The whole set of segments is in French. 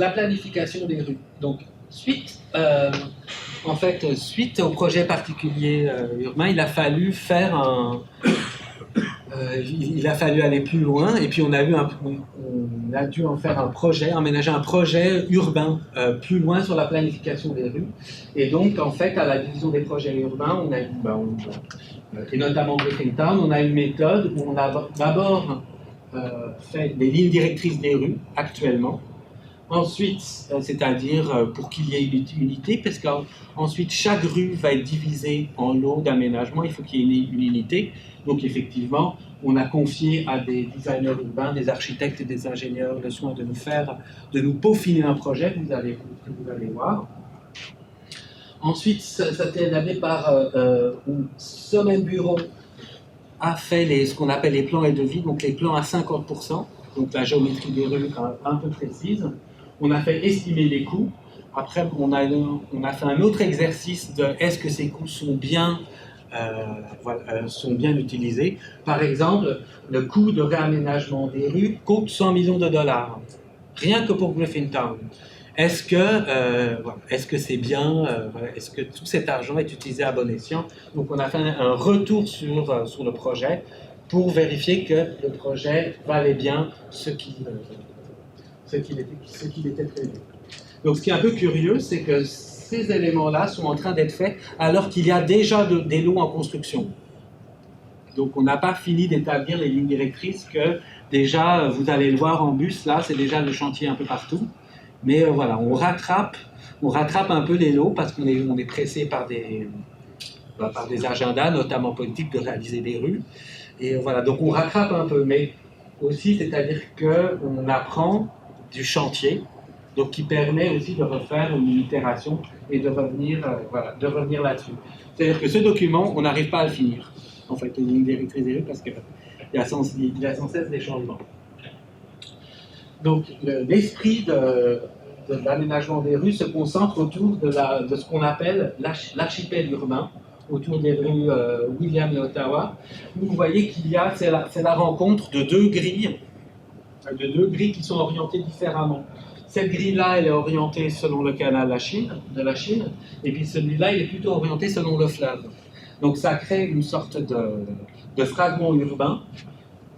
la planification des rues. Donc, suite au projet particulier urbain, il a fallu aller plus loin, et puis on a dû en faire aménager un projet urbain plus loin sur la planification des rues. Et donc, en fait, à la division des projets urbains, et notamment Griffintown, on a une méthode où on a d'abord fait des lignes directrices des rues, actuellement. Ensuite, c'est-à-dire pour qu'il y ait une unité, parce qu'ensuite, chaque rue va être divisée en lots d'aménagement, il faut qu'il y ait une unité. Donc, effectivement, on a confié à des designers urbains, des architectes et des ingénieurs le soin de nous peaufiner un projet que vous allez voir. Ensuite, ça a été élaboré par ce même bureau a fait ce qu'on appelle les plans et devis, donc les plans à 50%, donc la géométrie des rues un peu précise. On a fait estimer les coûts. Après, on a fait un autre exercice de est-ce que ces coûts sont bien utilisés. Par exemple, le coût de réaménagement des rues coûte $100 millions, rien que pour Griffintown. Est-ce que c'est bien, est-ce que tout cet argent est utilisé à bon escient? Donc on a fait un retour sur le projet pour vérifier que le projet valait bien ce qu'il était prévu. Donc ce qui est un peu curieux, c'est que ces éléments-là sont en train d'être faits alors qu'il y a déjà des lots en construction. Donc on n'a pas fini d'établir les lignes directrices que déjà, vous allez le voir en bus, là c'est déjà le chantier un peu partout. Mais voilà, on rattrape un peu les lots parce qu'on est pressé par des agendas, notamment politiques, de réaliser des rues. Et voilà, donc on rattrape un peu, mais aussi, c'est-à-dire qu'on apprend du chantier, donc qui permet aussi de refaire une itération et de revenir là-dessus. C'est-à-dire que ce document, on n'arrive pas à le finir, en fait, les lignes directrices des rues, parce qu'il y a sans cesse des changements. Donc, l'esprit de l'aménagement des rues se concentre autour de ce qu'on appelle l'archipel urbain, autour des rues William et Ottawa, où vous voyez c'est la rencontre de deux grilles qui sont orientées différemment. Cette grille-là, elle est orientée selon le canal de la Chine, et puis celui-là, il est plutôt orienté selon le fleuve. Donc, ça crée une sorte de fragment urbain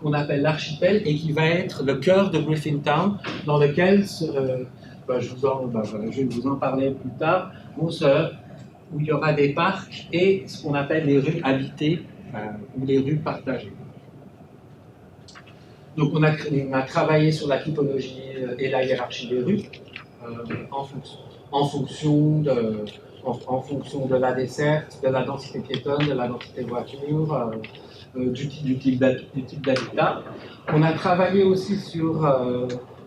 qu'on appelle l'archipel et qui va être le cœur de Griffintown, dans lequel je vais vous en parler plus tard, où il y aura des parcs et ce qu'on appelle les rues habitées ou les rues partagées. Donc on a travaillé sur la typologie et la hiérarchie des rues en fonction de la desserte, de la densité piétonne, de la densité voiture, du type d'habitat. On a travaillé aussi sur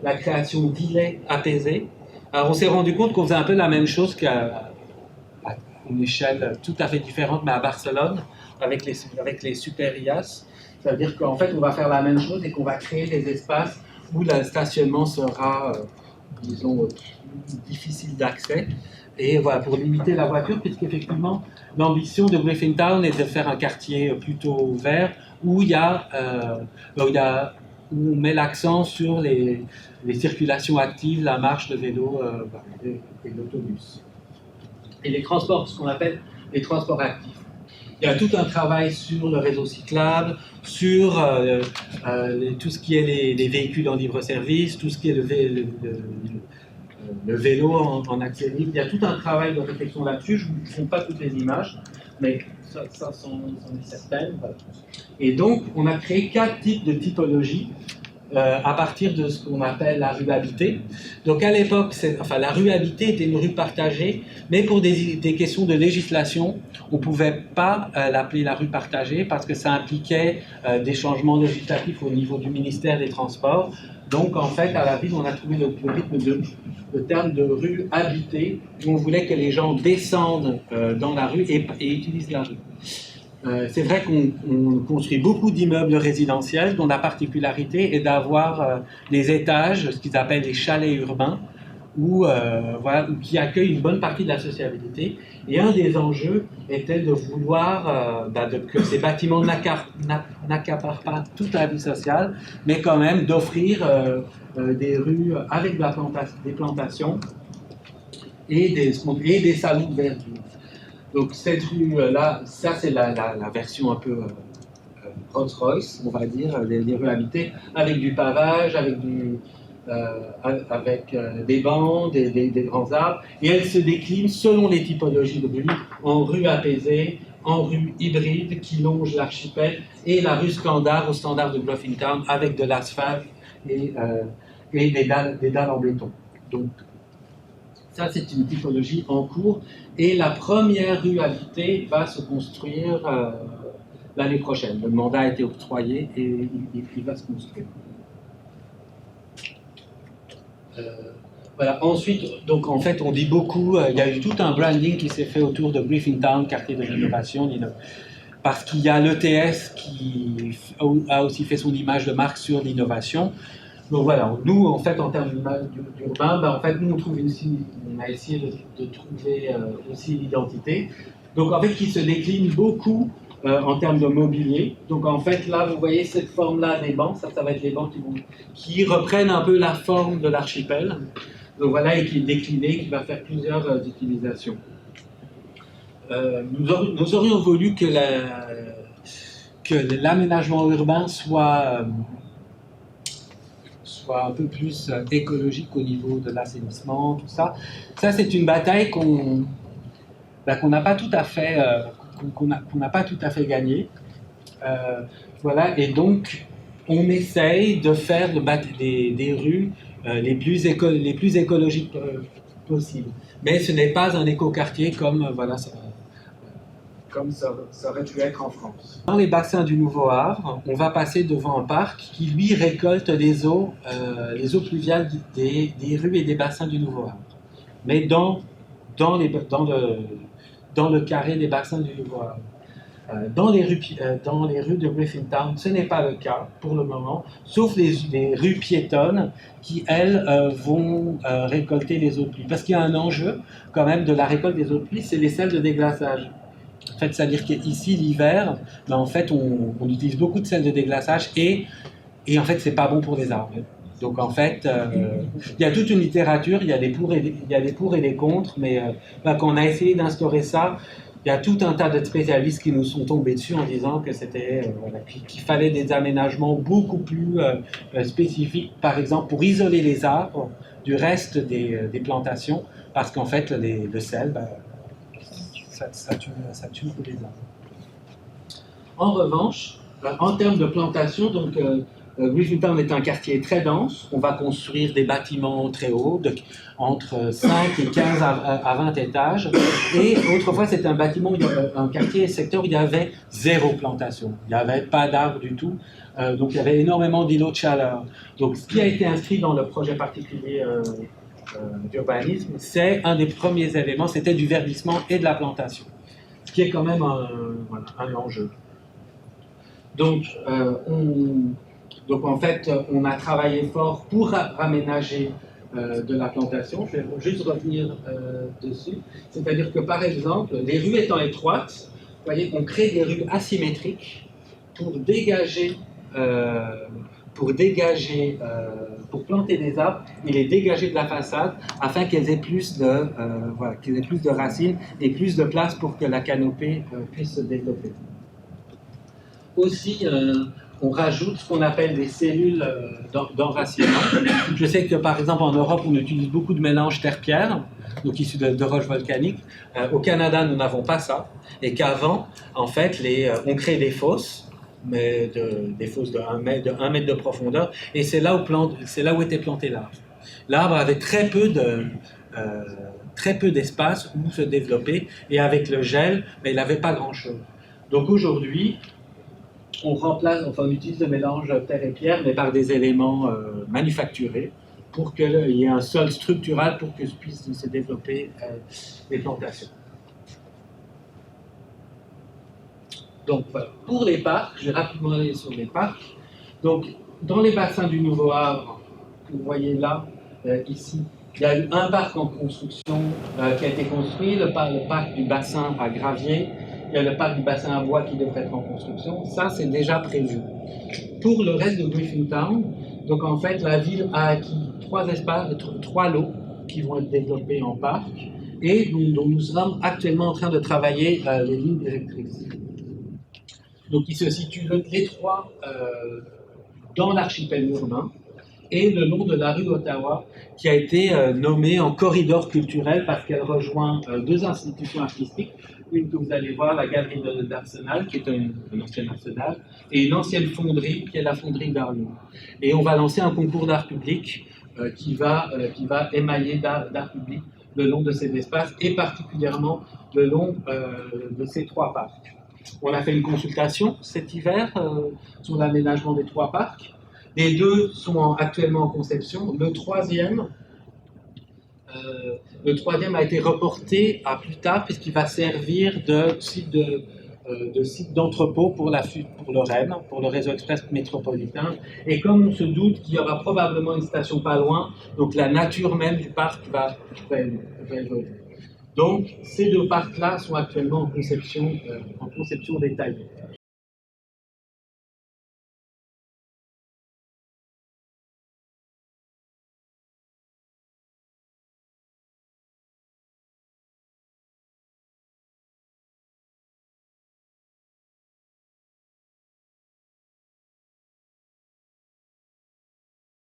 la création d'îlets apaisés. Alors on s'est rendu compte qu'on faisait un peu la même chose qu'à une échelle tout à fait différente, mais à Barcelone, avec les super IAS. Ça veut dire qu'en fait, on va faire la même chose et qu'on va créer des espaces où le stationnement sera, difficile d'accès. Et voilà, pour limiter la voiture, puisqu'effectivement, l'ambition de Griffintown est de faire un quartier plutôt vert où où on met l'accent sur les circulations actives, la marche, le vélo et l'autobus. Et les transports, ce qu'on appelle les transports actifs. Il y a tout un travail sur le réseau cyclable, sur tout ce qui est les véhicules en libre-service, tout ce qui est le vélo en accès libre. Il y a tout un travail de réflexion là-dessus. Je ne vous montre pas toutes les images, mais ça sont certaines. Voilà. Et donc, on a créé 4 types de typologies à partir de ce qu'on appelle la rue habitée. Donc à l'époque, la rue habitée était une rue partagée, mais pour des questions de législation, on ne pouvait pas l'appeler la rue partagée parce que ça impliquait des changements législatifs au niveau du ministère des Transports. Donc en fait, à la ville, on a trouvé le terme de rue habitée, où on voulait que les gens descendent dans la rue et utilisent la rue. C'est vrai qu'on construit beaucoup d'immeubles résidentiels dont la particularité est d'avoir des étages, ce qu'ils appellent les chalets urbains, voilà, qui accueille une bonne partie de la sociabilité. Et un des enjeux était de vouloir que ces bâtiments n'accaparent pas toute la vie sociale, mais quand même d'offrir des rues avec des plantations et des salons de verdure. Donc cette rue-là, ça c'est la version un peu Rolls-Royce, on va dire, des rues habitées, avec du pavage, avec des bancs, des grands arbres, et elle se décline selon les typologies de rues, en rue apaisée, en rue hybride qui longe l'archipel, et la rue standard au standard de Bluffingtown avec de l'asphalte et des dalles en béton. Donc ça c'est une typologie en cours, et la première rue habitée va se construire l'année prochaine. Le mandat a été octroyé et il va se construire. Voilà. Ensuite, donc en fait, on dit beaucoup, il y a eu tout un branding qui s'est fait autour de Bluffingtown, quartier de l'innovation, parce qu'il y a l'ETS qui a aussi fait son image de marque sur l'innovation. Donc voilà, nous, en fait, en termes d'urbain, en fait, nous, on a essayé de trouver aussi l'identité. Donc en fait, qui se décline beaucoup en termes de mobilier. Donc en fait, là, vous voyez cette forme-là des bancs, ça va être les bancs qui reprennent un peu la forme de l'archipel. Donc voilà, et qui est décliné, qui va faire plusieurs utilisations. Nous aurions voulu que l'aménagement urbain soit un peu plus écologique au niveau de l'assainissement, tout ça. Ça, c'est une bataille qu'on n'a pas tout à fait gagnée. Voilà, et donc on essaye de faire des rues les plus écologiques possibles. Mais ce n'est pas un écoquartier comme ça aurait pu être en France. Dans les bassins du Nouveau Havre, on va passer devant un parc qui, lui, récolte les eaux pluviales des rues et des bassins du Nouveau Havre. Mais dans le carré des bassins du Nouveau Havre. Dans les rues de Bluffingtown, ce n'est pas le cas pour le moment, sauf les rues piétonnes qui, elles, vont récolter les eaux de pluie. Parce qu'il y a un enjeu, quand même, de la récolte des eaux de pluie, c'est les sels de déglaçage. En fait, c'est-à-dire qu'ici, l'hiver, en fait, on utilise beaucoup de sel de déglaçage et en fait, c'est pas bon pour les arbres. Donc, en fait, il y a toute une littérature, il y a des pour et des contre, mais quand on a essayé d'instaurer ça, il y a tout un tas de spécialistes qui nous sont tombés dessus en disant que qu'il fallait des aménagements beaucoup plus spécifiques, par exemple, pour isoler les arbres du reste des plantations, parce qu'en fait, le sel, ça tue les arbres. En revanche, en termes de plantation, donc Bluffingtown est un quartier très dense. On va construire des bâtiments très hauts, entre 5 et 15 à 20 étages. Et autrefois, c'était un quartier, un secteur où il y avait zéro plantation. Il n'y avait pas d'arbres du tout. Donc il y avait énormément d'îlots de chaleur. Donc ce qui a été inscrit dans le projet particulier d'urbanisme, c'est un des premiers éléments, c'était du verdissement et de la plantation. Ce qui est quand même un enjeu. Donc en fait, on a travaillé fort pour aménager de la plantation. Je vais juste revenir dessus. C'est-à-dire que, par exemple, les rues étant étroites, vous voyez, on crée des rues asymétriques pour planter des arbres et les dégager de la façade afin qu'elles aient plus de racines et plus de place pour que la canopée puisse se développer. Aussi, on rajoute ce qu'on appelle des cellules d'enracinement. Je sais que, par exemple, en Europe, on utilise beaucoup de mélanges terre-pierre, donc issus de roches volcaniques. Au Canada, nous n'avons pas ça. Et qu'avant, en fait, on crée des fosses, mais des fosses de 1 mètre de profondeur, et c'est là où était planté l'arbre. L'arbre avait très peu d'espace où se développer, et avec le gel, mais il n'avait pas grand-chose. Donc aujourd'hui, on utilise le mélange terre et pierre, mais par des éléments manufacturés, pour qu'il y ait un sol structural pour que puissent se développer des plantations. Donc voilà, pour les parcs, je vais rapidement aller sur les parcs. Donc, dans les bassins du Nouveau Havre, vous voyez là, ici, Il y a eu un parc en construction qui a été construit, le parc du bassin à Gravier. Il y a le parc du bassin à bois qui devrait être en construction. Ça, c'est déjà prévu. Pour le reste de Griffintown, donc en fait, la ville a acquis 3 lots qui vont être développés en parc et dont nous sommes actuellement en train de travailler les lignes directrices. Donc, ils se situent les 3 dans l'archipel urbain et le long de la rue Ottawa, qui a été nommée en corridor culturel parce qu'elle rejoint 2 institutions artistiques. Une que vous allez voir, la galerie d'Arsenal, qui est un ancien arsenal, et une ancienne fonderie, qui est la fonderie d'Arlon. Et on va lancer un concours d'art public qui va émailler d'art public le long de ces espaces, et particulièrement le long de ces 3 parcs. On a fait une consultation cet hiver sur l'aménagement des 3 parcs. Les 2 sont actuellement en conception. Le troisième a été reporté à plus tard puisqu'il va servir de site d'entrepôt pour le REM, pour le réseau express métropolitain. Et comme on se doute qu'il y aura probablement une station pas loin, donc la nature même du parc va évoluer. Donc ces 2 parcs-là sont actuellement en conception détaillée.